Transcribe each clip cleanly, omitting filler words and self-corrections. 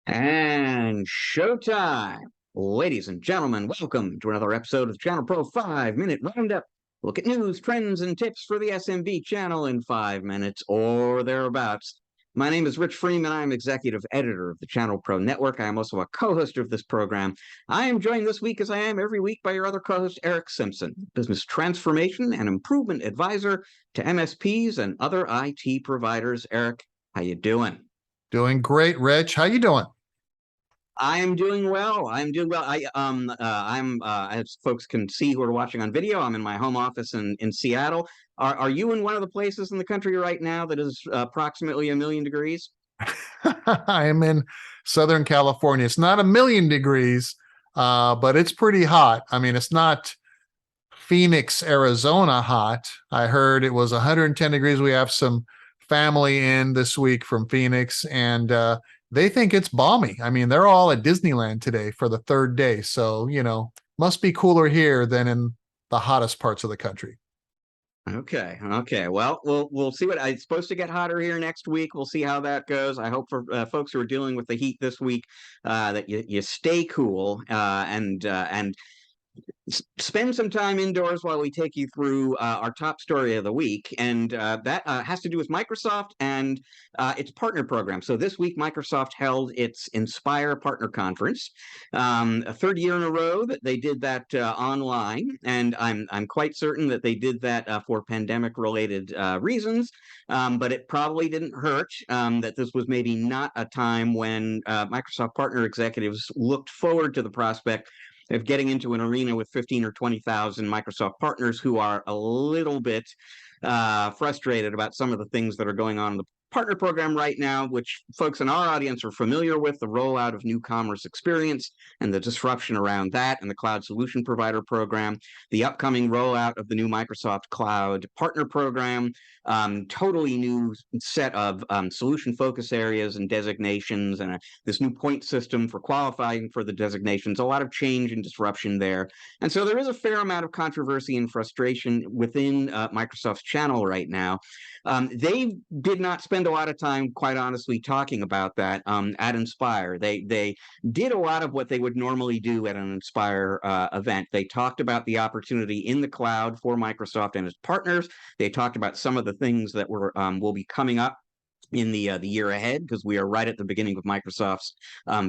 And showtime. Ladies and gentlemen, welcome to another episode of the Channel Pro 5-Minute Roundup. Look at news, trends, and tips for the SMB channel in 5 minutes or thereabouts. My name is Rich Freeman. I'm executive editor of the Channel Pro Network. I am also a co-host of this program. I am joined this week, as I am every week, by your other co-host, Eric Simpson, business transformation and improvement advisor to MSPs and other IT providers. Eric, how you doing? Doing great, Rich. How you doing? I am doing well. I'm doing well. I'm as folks can see who are watching on video, I'm in my home office in Seattle. Are you in one of the places in the country right now that is approximately 1,000,000 degrees? I am in Southern California. It's not 1,000,000 degrees, but it's pretty hot. I mean, it's not Phoenix, Arizona hot. I heard it was 110 degrees. We have some family in this week from Phoenix, and they think it's balmy. I mean, they're all at Disneyland today for the third day. So, must be cooler here than in the hottest parts of the country. Okay. Well, we'll see what it's supposed to get hotter here next week. We'll see how that goes. I hope for folks who are dealing with the heat this week that you stay cool and spend some time indoors while we take you through our top story of the week. And that has to do with Microsoft and its partner program. So this week, Microsoft held its Inspire Partner Conference, a third year in a row that they did that online. And I'm quite certain that they did that for pandemic-related reasons. But it probably didn't hurt that this was maybe not a time when Microsoft partner executives looked forward to the prospect of getting into an arena with 15 or 20,000 Microsoft partners who are a little bit frustrated about some of the things that are going on in the partner program right now, which folks in our audience are familiar with: the rollout of new commerce experience and the disruption around that, and the cloud solution provider program, the upcoming rollout of the new Microsoft Cloud Partner Program, totally new set of solution focus areas and designations, and this new point system for qualifying for the designations. A lot of change and disruption there. And so there is a fair amount of controversy and frustration within Microsoft's channel right now. They did not spend a lot of time, quite honestly, talking about that at Inspire. They did a lot of what they would normally do at an Inspire event. They talked about the opportunity in the cloud for Microsoft and its partners. They talked about some of the things that will be coming up in the year ahead, because we are right at the beginning of Microsoft's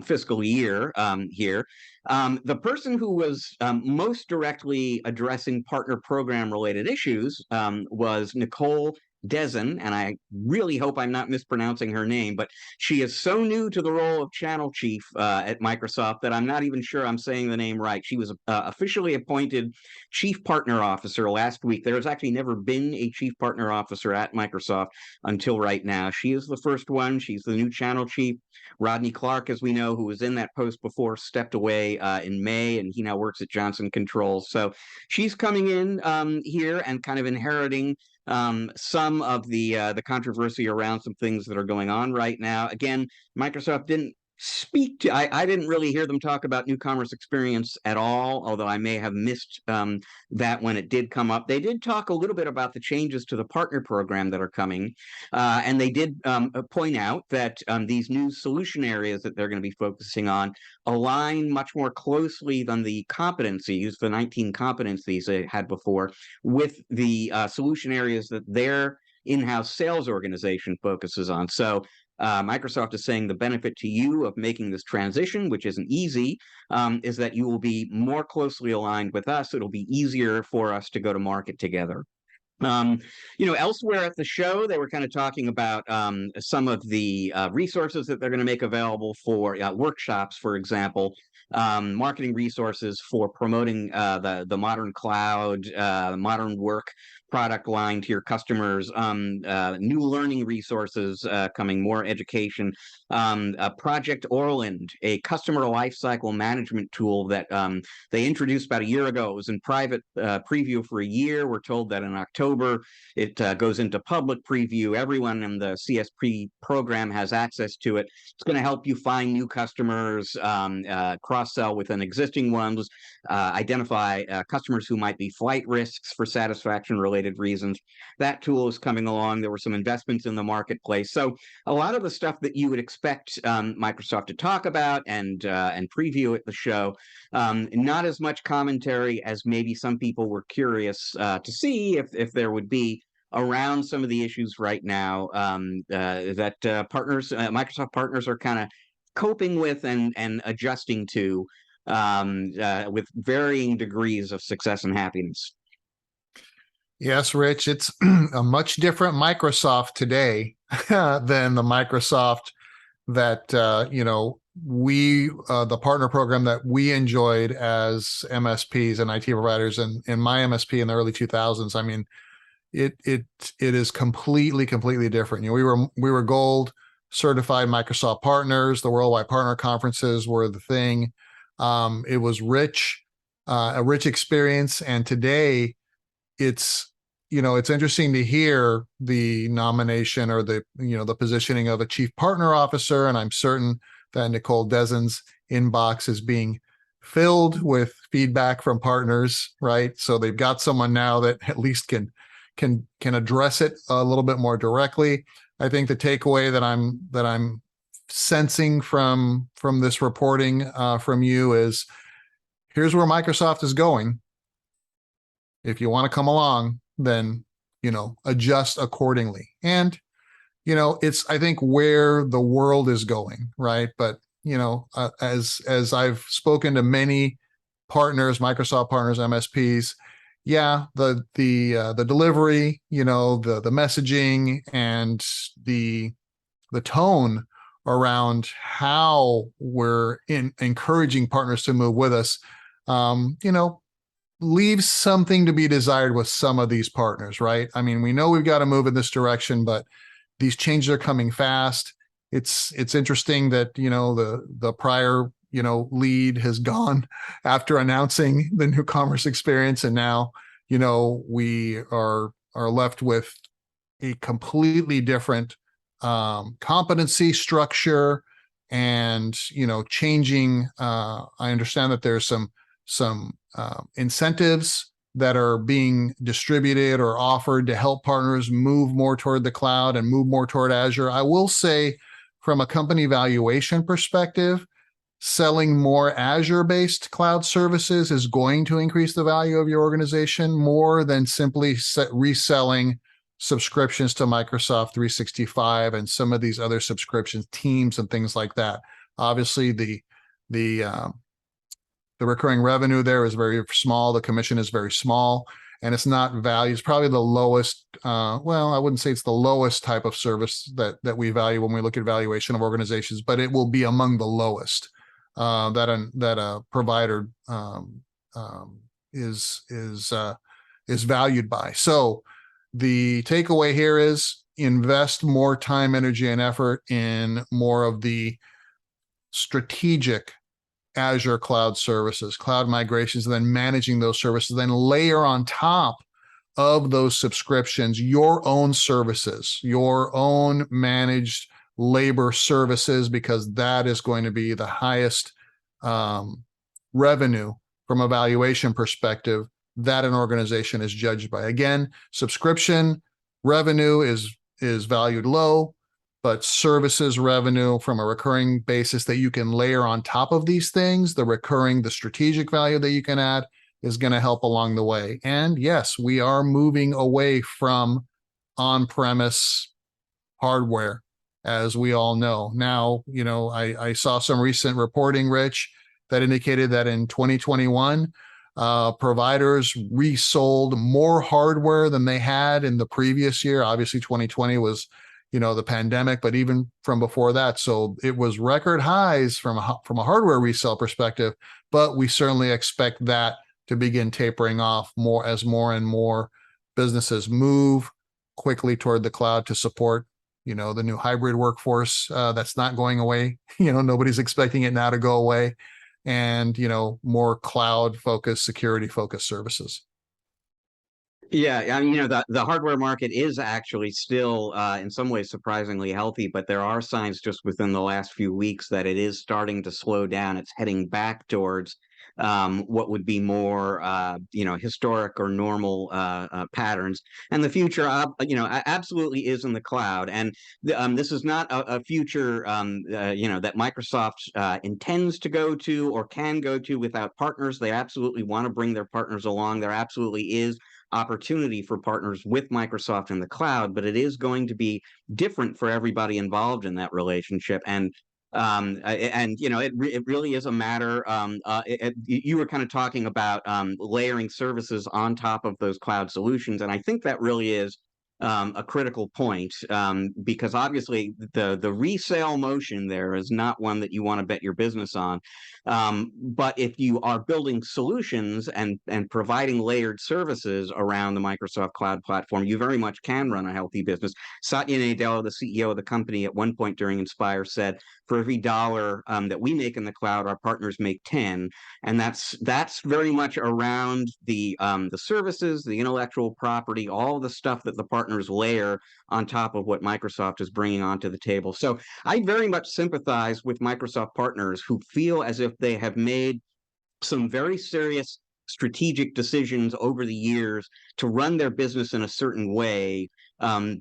fiscal year here. The person who was most directly addressing partner program related issues was Nicole Dezen, and I really hope I'm not mispronouncing her name, but she is so new to the role of channel chief at Microsoft that I'm not even sure I'm saying the name right. She was officially appointed chief partner officer last week. There has actually never been a chief partner officer at Microsoft until right now. She is the first one. She's the new channel chief. Rodney Clark, as we know, who was in that post before, stepped away in May, and he now works at Johnson Controls. So she's coming in here and kind of inheriting some of the controversy around some things that are going on right now. Again, Microsoft didn't speak to, I didn't really hear them talk about new commerce experience at all, although I may have missed that when it did come up. They did talk a little bit about the changes to the partner program that are coming, and they did point out that these new solution areas that they're going to be focusing on align much more closely than the competencies, the 19 competencies they had before, with the solution areas that their in-house sales organization focuses on. So Microsoft is saying the benefit to you of making this transition, which isn't easy, is that you will be more closely aligned with us. It'll be easier for us to go to market together. Elsewhere at the show, they were kind of talking about some of the resources that they're going to make available for workshops, for example, marketing resources for promoting the modern cloud, modern work product line to your customers, new learning resources coming, more education, Project Orland, a customer lifecycle management tool that they introduced about a year ago. It was in private preview for a year. We're told that in October it goes into public preview. Everyone in the CSP program has access to it. It's going to help you find new customers, cross-sell within existing ones, identify customers who might be flight risks for satisfaction related related reasons. That tool is coming along. There were some investments in the marketplace. So a lot of the stuff that you would expect Microsoft to talk about and preview at the show, not as much commentary as maybe some people were curious to see if there would be around some of the issues right now that Microsoft partners are kind of coping with and adjusting to with varying degrees of success and happiness. Yes, Rich, it's a much different Microsoft today than the Microsoft that, the partner program that we enjoyed as MSPs and IT providers in my MSP in the early 2000s. I mean, it is completely different. We were gold certified Microsoft partners. The worldwide partner conferences were the thing. It was a rich experience. And today it's interesting to hear the nomination or the positioning of a chief partner officer. And I'm certain that Nicole Dezen's inbox is being filled with feedback from partners, right? So they've got someone now that at least can address it a little bit more directly. I think the takeaway that I'm sensing from this reporting from you is, here's where Microsoft is going. If you want to come along, then adjust accordingly. And it's, I think, where the world is going, right? But as I've spoken to many partners, Microsoft partners, MSPs, yeah, the delivery, the messaging and the tone around how we're encouraging partners to move with us, leaves something to be desired with some of these partners, right? I mean, we know we've got to move in this direction, but these changes are coming fast. It's interesting that, the prior, lead has gone after announcing the new commerce experience. And now, we are left with a completely different competency structure and, changing. I understand that there's some incentives that are being distributed or offered to help partners move more toward the cloud and move more toward Azure. I will say, from a company valuation perspective, selling more Azure-based cloud services is going to increase the value of your organization more than simply reselling subscriptions to Microsoft 365 and some of these other subscriptions, Teams and things like that. Obviously, the recurring revenue there is very small. The commission is very small, and it's not valued. It's probably the lowest. Well, I wouldn't say it's the lowest type of service that we value when we look at valuation of organizations, but it will be among the lowest that a provider is valued by. So the takeaway here is, invest more time, energy, and effort in more of the strategic Azure cloud services, cloud migrations, and then managing those services, then layer on top of those subscriptions your own services, your own managed labor services, because that is going to be the highest revenue from a valuation perspective that an organization is judged by. Again, subscription revenue is valued low, but services revenue from a recurring basis that you can layer on top of these things, the strategic value that you can add, is going to help along the way. And yes, we are moving away from on-premise hardware, as we all know. Now, I saw some recent reporting, Rich, that indicated that in 2021, providers resold more hardware than they had in the previous year. Obviously, 2020 was the pandemic, but even from before that. So it was record highs from a hardware resale perspective, but we certainly expect that to begin tapering off more as more and more businesses move quickly toward the cloud to support, the new hybrid workforce that's not going away. Nobody's expecting it now to go away, and, more cloud focused, security focused services. Yeah, I mean, the hardware market is actually still, in some ways, surprisingly healthy, but there are signs just within the last few weeks that it is starting to slow down. It's heading back towards what would be more, historic or normal patterns. And the future, absolutely is in the cloud. And this is not a future, that Microsoft intends to go to or can go to without partners. They absolutely want to bring their partners along. There absolutely is opportunity for partners with Microsoft in the cloud, but it is going to be different for everybody involved in that relationship. It really is a matter. You were kind of talking about layering services on top of those cloud solutions, and I think that really is a critical point, because obviously the resale motion there is not one that you want to bet your business on. But if you are building solutions and providing layered services around the Microsoft Cloud platform, you very much can run a healthy business. Satya Nadella, the CEO of the company, at one point during Inspire said, "For every dollar that we make in the cloud, our partners make 10." And that's very much around the services, the intellectual property, all the stuff that the partners layer on top of what Microsoft is bringing onto the table. So I very much sympathize with Microsoft partners who feel as if they have made some very serious strategic decisions over the years to run their business in a certain way,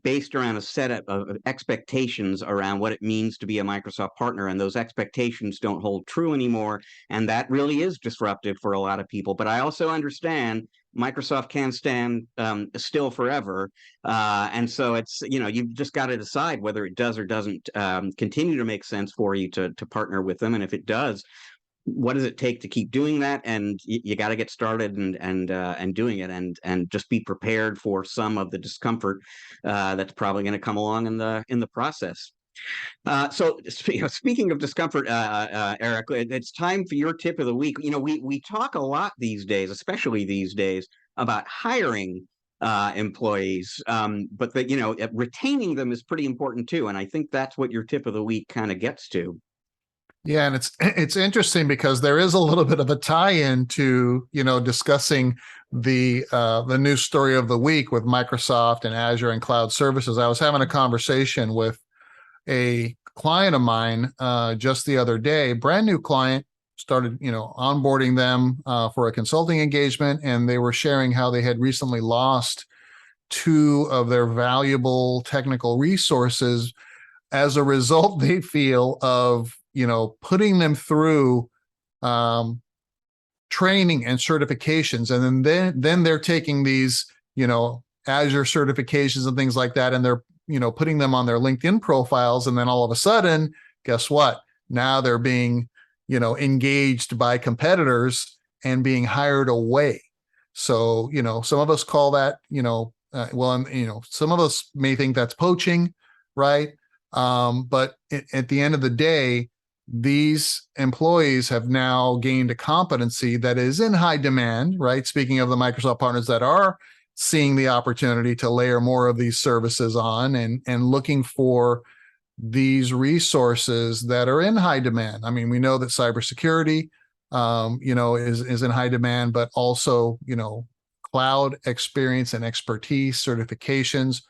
based around a set of expectations around what it means to be a Microsoft partner. And those expectations don't hold true anymore. And that really is disruptive for a lot of people. But I also understand Microsoft can't stand still forever. And so you've just got to decide whether it does or doesn't continue to make sense for you to partner with them. And if it does, what does it take to keep doing that? And you got to get started and doing it, and just be prepared for some of the discomfort that's probably going to come along in the process. So speaking of discomfort, Eric, it's time for your tip of the week. We talk a lot these days, especially these days, about hiring employees, but retaining them is pretty important too. And I think that's what your tip of the week kind of gets to. Yeah, and it's interesting because there is a little bit of a tie-in to, discussing the news story of the week with Microsoft and Azure and cloud services. I was having a conversation with a client of mine just the other day, brand new client, started, onboarding them for a consulting engagement, and they were sharing how they had recently lost two of their valuable technical resources as a result, they feel, of putting them through training and certifications, and then they're taking these Azure certifications and things like that, and they're putting them on their LinkedIn profiles, and then all of a sudden, guess what? Now they're being engaged by competitors and being hired away. So some of us call that some of us may think that's poaching, right? But at the end of the day, these employees have now gained a competency that is in high demand, right? Speaking of the Microsoft partners that are seeing the opportunity to layer more of these services on and looking for these resources that are in high demand. I mean, we know that cybersecurity, is in high demand, but also, cloud experience and expertise certifications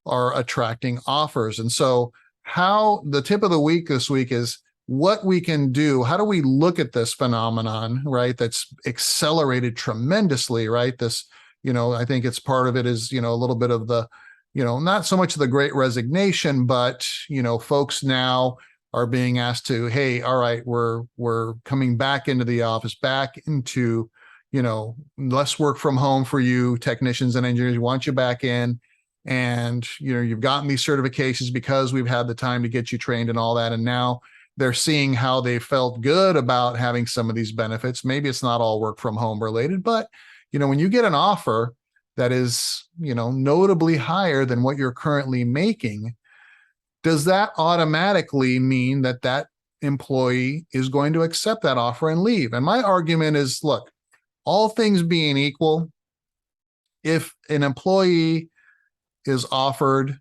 are attracting offers. And so how the tip of the week this week is what we can do. How do we look at this phenomenon, right? That's accelerated tremendously, right? This, I think it's part of it is, a little bit of the, not so much the great resignation, but, folks now are being asked to, hey, all right, we're coming back into the office, back into, less work from home for you technicians and engineers. We want you back in. And, you've gotten these certifications because we've had the time to get you trained and all that. And now they're seeing how they felt good about having some of these benefits. Maybe it's not all work from home related, but, when you get an offer that is, notably higher than what you're currently making, does that automatically mean that that employee is going to accept that offer and leave? And my argument is, look, all things being equal, if an employee is offered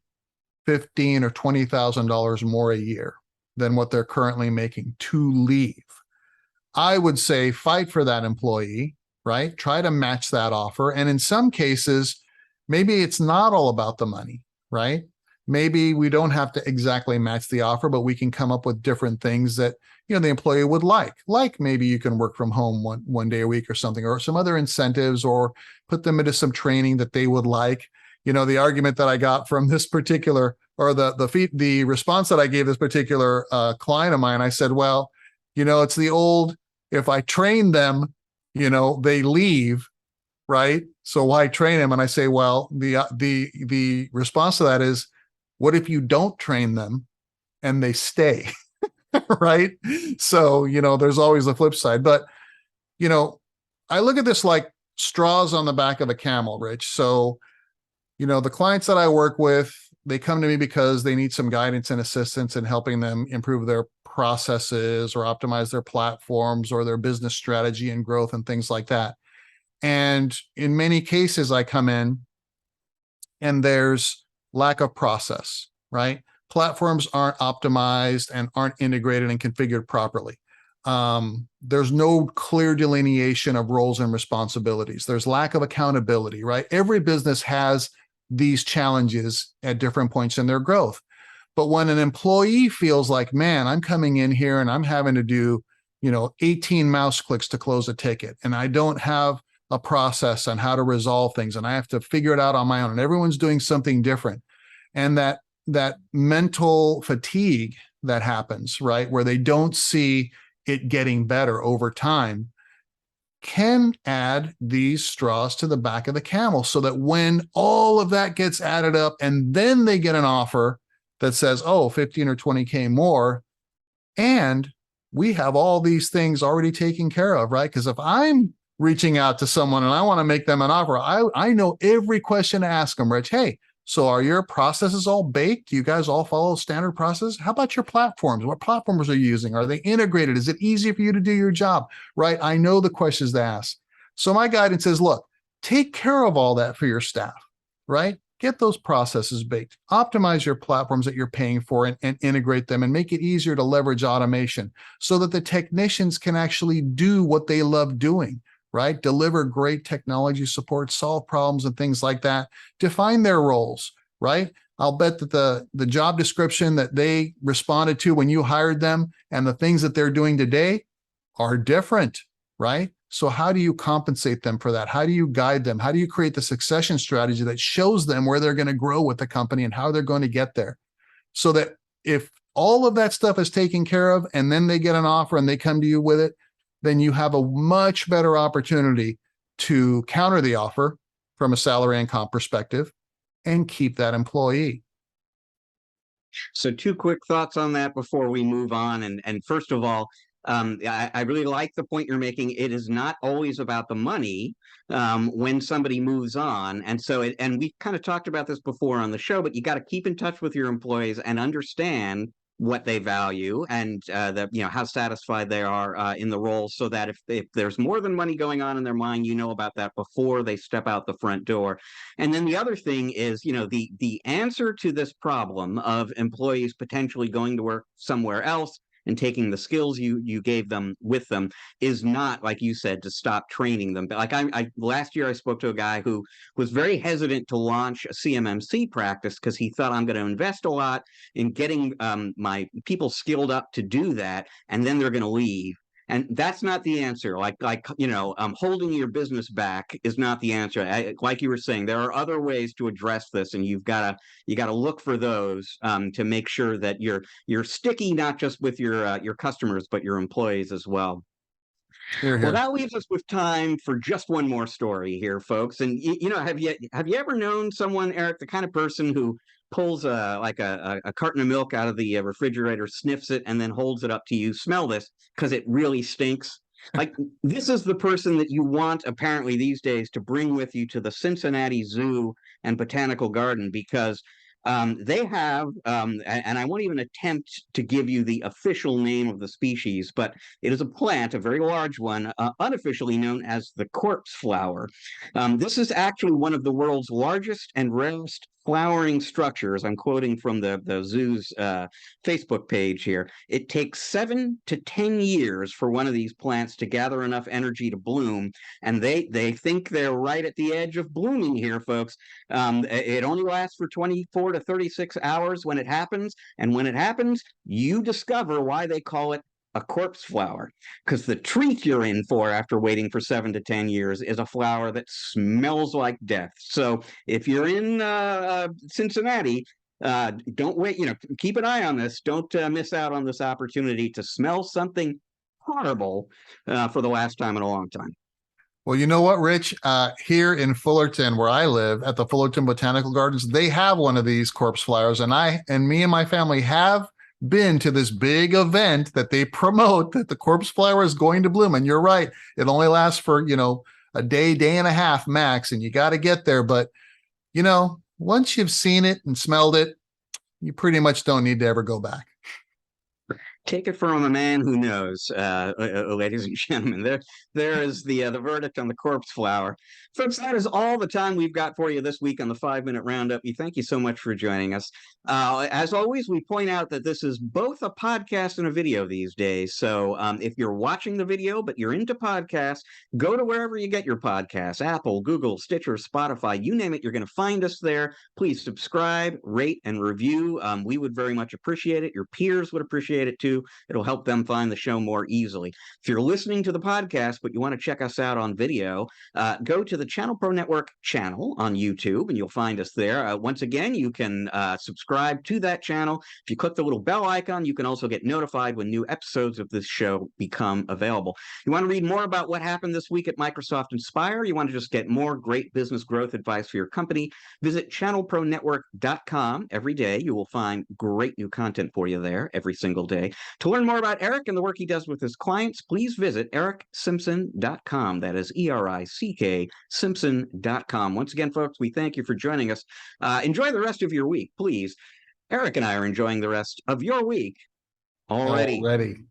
$15,000 or $20,000 more a year than what they're currently making to leave, I would say fight for that employee, right? Try to match that offer. And in some cases, maybe it's not all about the money, right? maybe we don't have to exactly match the offer, but we can come up with different things that, you know, the employee would like maybe you can work from home one day a week or something, or some other incentives, or put them into some training that they would like. You know, the argument that I got from this particular, or the response that I gave this particular client of mine, I said, well, you know, it's the old, if I train them, you know, they leave, right? So why train them? And I say, well, the response to that is, what if you don't train them and they stay? Right? So, you know, there's always the flip side. But, you know, I look at this like straws on the back of a camel, Rich. So, you know, the clients that I work with, they come to me because they need some guidance and assistance in helping them improve their processes or optimize their platforms or their business strategy and growth and things like that. And in many cases, I come in and there's lack of process, right? Platforms aren't optimized and aren't integrated and configured properly. There's no clear delineation of roles and responsibilities. There's lack of accountability, right? Every business has these challenges at different points in their growth. But when an employee feels like, man, I'm coming in here and I'm having to do, you know, 18 mouse clicks to close a ticket, and I don't have a process on how to resolve things, and I have to figure it out on my own, and everyone's doing something different. And that mental fatigue that happens, right, where they don't see it getting better over time, can add these straws to the back of the camel, so that when all of that gets added up and then they get an offer that says, oh, 15 or 20K more, and we have all these things already taken care of, right? Because if I'm reaching out to someone and I want to make them an offer, I know every question to ask them, Rich. Hey, so are your processes all baked? Do you guys all follow standard process? How about your platforms? What platforms are you using? Are they integrated? Is it easy for you to do your job? Right? I know the questions to ask. So my guidance is, look, take care of all that for your staff, right? Get those processes baked. Optimize your platforms that you're paying for, and integrate them, and make it easier to leverage automation so that the technicians can actually do what they love doing, right? Deliver great technology support, solve problems and things like that. Define their roles, right? I'll bet that the job description that they responded to when you hired them and the things that they're doing today are different, right? So how do you compensate them for that? How do you guide them? How do you create the succession strategy that shows them where they're going to grow with the company and how they're going to get there? So that if all of that stuff is taken care of and then they get an offer and they come to you with it, then you have a much better opportunity to counter the offer from a salary and comp perspective and keep that employee. So two quick thoughts on that before we move on. And first of all, I really like the point you're making. It is not always about the money when somebody moves on. And so, and we kind of talked about this before on the show, but you got to keep in touch with your employees and understand what they value, and how satisfied they are in the role, so that if there's more than money going on in their mind, you know about that before they step out the front door. And then the other thing is, the answer to this problem of employees potentially going to work somewhere else and taking the skills you gave them with them is not, like you said, to stop training them. But like I last year I spoke to a guy who was very hesitant to launch a CMMC practice because he thought, I'm going to invest a lot in getting my people skilled up to do that, and then they're going to leave. And that's not the answer. Holding your business back is not the answer. Like you were saying, there are other ways to address this, and you got to look for those to make sure that you're sticky, not just with your customers, but your employees as well. Here, Well, here. that leaves us with time for just one more story here, folks. And have you ever known someone, Eric, the kind of person who pulls a carton of milk out of the refrigerator, sniffs it, and then holds it up to you? Smell this, because it really stinks. Like, this is the person that you want, apparently these days, to bring with you to the Cincinnati Zoo and Botanical Garden, because they have, and I won't even attempt to give you the official name of the species, but it is a plant, a very large one, unofficially known as the corpse flower. This is actually one of the world's largest and rarest flowering structures, I'm quoting from the zoo's Facebook page here, it takes 7 to 10 years for one of these plants to gather enough energy to bloom, and they think they're right at the edge of blooming here, folks. It only lasts for 24 to 36 hours when it happens, and when it happens, you discover why they call it a corpse flower, because the treat you're in for after waiting for 7 to 10 years is a flower that smells like death. So if you're in Cincinnati, don't wait. Keep an eye on this. Don't miss out on this opportunity to smell something horrible for the last time in a long time. Well, you know what, Rich? Here in Fullerton, where I live, at the Fullerton Botanical Gardens, they have one of these corpse flowers, and me and my family have been to this big event that they promote that the corpse flower is going to bloom. And you're right, it only lasts for a day and a half max, and you got to get there. But once you've seen it and smelled it, you pretty much don't need to ever go back. Take it from a man who knows, ladies and gentlemen. There is the verdict on the corpse flower. Folks, that is all the time we've got for you this week on the 5-Minute Roundup. We thank you so much for joining us. As always, we point out that this is both a podcast and a video these days. So if you're watching the video, but you're into podcasts, go to wherever you get your podcasts, Apple, Google, Stitcher, Spotify, you name it, you're going to find us there. Please subscribe, rate, and review. We would very much appreciate it. Your peers would appreciate it too. It'll help them find the show more easily. If you're listening to the podcast, but you want to check us out on video, go to the ChannelPro Network channel on YouTube, and you'll find us there. Once again, you can subscribe to that channel. If you click the little bell icon, you can also get notified when new episodes of this show become available. You want to read more about what happened this week at Microsoft Inspire? You want to just get more great business growth advice for your company? Visit ChannelProNetwork.com. Every day, you will find great new content for you there every single day. To learn more about Erick and the work he does with his clients, please visit ErickSimpson.com. That is ERICK Simpson.com. Once again, folks, we thank you for joining us. Enjoy the rest of your week, please. Erick and I are enjoying the rest of your week already.